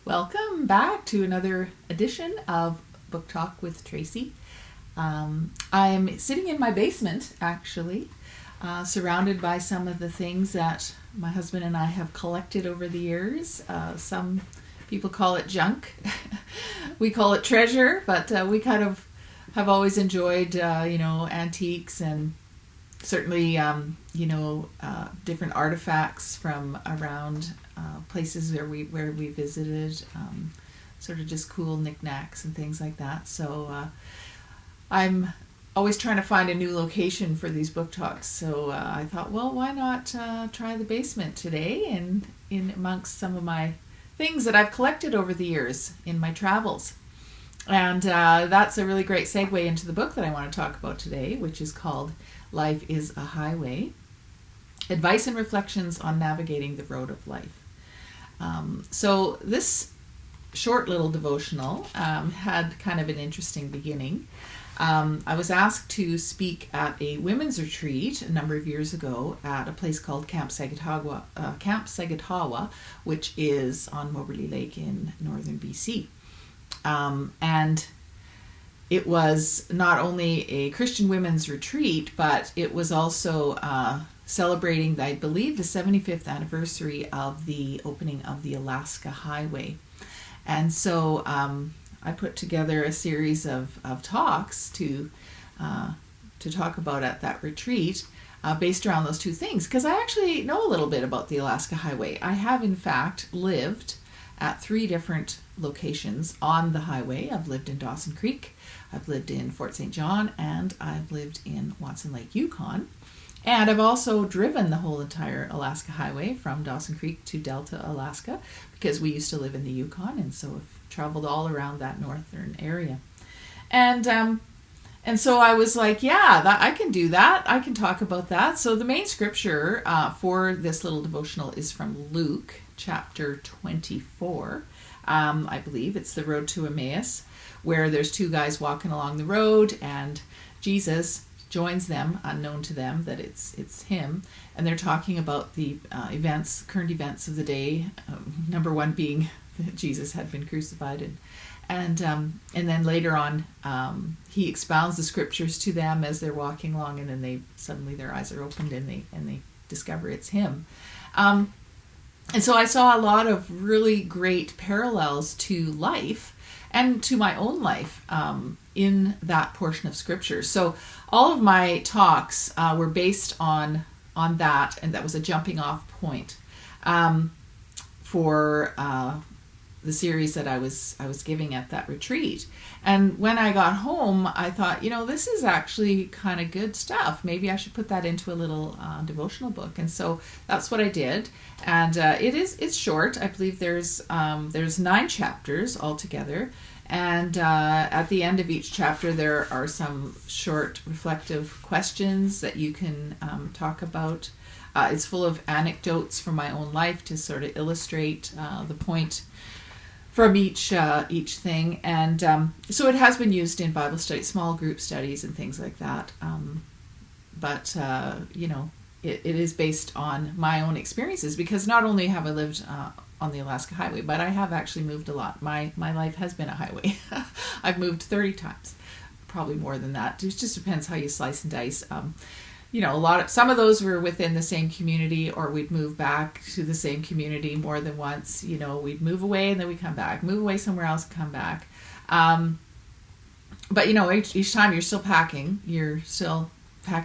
Welcome back to another edition of Book Talk with Tracy. I'm sitting in my basement, actually, surrounded by some of the things that my husband and I have collected over the years. Some people call it junk. We call it treasure, but we kind of have always enjoyed, antiques and certainly, different artifacts from around places where we visited, sort of just cool knickknacks and things like that. So I'm always trying to find a new location for these book talks. So I thought, well, why not try the basement today, and in amongst some of my things that I've collected over the years in my travels. And that's a really great segue into the book that I want to talk about today, which is called Life is a Highway: Advice and Reflections on Navigating the Road of Life. So this short little devotional had kind of an interesting beginning. I was asked to speak at a women's retreat a number of years ago at a place called Camp Sagatawa, which is on Moberly Lake in northern BC. And it was not only a Christian women's retreat, but it was also celebrating, I believe, the 75th anniversary of the opening of the Alaska Highway. And so I put together a series of talks to talk about at that retreat based around those two things, because I actually know a little bit about the Alaska Highway. I have, in fact, lived at 3 different locations on the highway. I've lived in Dawson Creek, I've lived in Fort St. John, and I've lived in Watson Lake, Yukon. And I've also driven the whole entire Alaska Highway from Dawson Creek to Delta, Alaska, because we used to live in the Yukon, and so I've traveled all around that northern area. And so I was like, I can do that. I can talk about that. So the main scripture for this little devotional is from Luke chapter 24. I believe it's the road to Emmaus, where there's 2 guys walking along the road, and Jesus joins them, unknown to them that it's him, and they're talking about the current events of the day. Number 1 being that Jesus had been crucified, and then later on he expounds the scriptures to them as they're walking along, and then suddenly their eyes are opened and they discover it's him. And so I saw a lot of really great parallels to life and to my own life in that portion of scripture. So all of my talks were based on that, and that was a jumping off point for the series that I was giving at that retreat. And when I got home, I thought, this is actually kind of good stuff. Maybe I should put that into a little devotional book. And so that's what I did. And it's short. I believe there's 9 chapters altogether. And at the end of each chapter, there are some short reflective questions that you can talk about. It's full of anecdotes from my own life to sort of illustrate the point from each thing. And so it has been used in Bible studies, small group studies and things like that. But it is based on my own experiences, because not only have I lived on the Alaska Highway, but I have actually moved a lot. My life has been a highway. I've moved 30 times, probably more than that. It just depends how you slice and dice. Some of those were within the same community, or we'd move back to the same community more than once. We'd move away and then we'd come back, move away somewhere else, come back. But each time you're still packing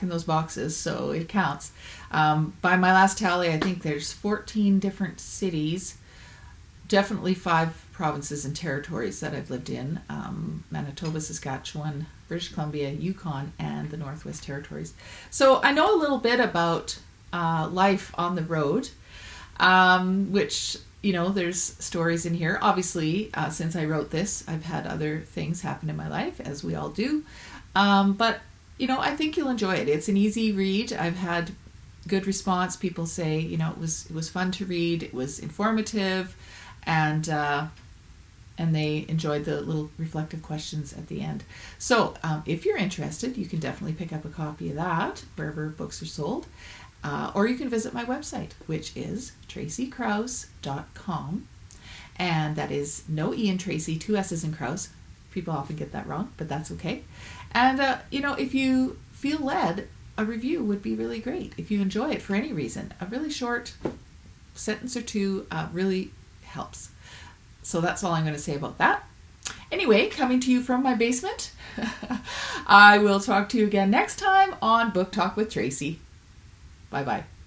those boxes, so it counts. By my last tally, I think there's 14 different cities, definitely 5 provinces and territories that I've lived in: Manitoba, Saskatchewan, British Columbia, Yukon, and the Northwest Territories. So I know a little bit about life on the road, which, there's stories in here. Obviously, since I wrote this, I've had other things happen in my life, as we all do. But, I think you'll enjoy it. It's an easy read. I've had good response. People say, it was fun to read. It was informative, and they enjoyed the little reflective questions at the end. So if you're interested, you can definitely pick up a copy of that wherever books are sold. Or you can visit my website, which is tracykrause.com. And that is no E in Tracy, 2 S's in Krause. People often get that wrong, but that's okay. And, if you feel led, a review would be really great. If you enjoy it for any reason, a really short sentence or two really helps. So that's all I'm going to say about that. Anyway, coming to you from my basement, I will talk to you again next time on Book Talk with Tracy. Bye-bye.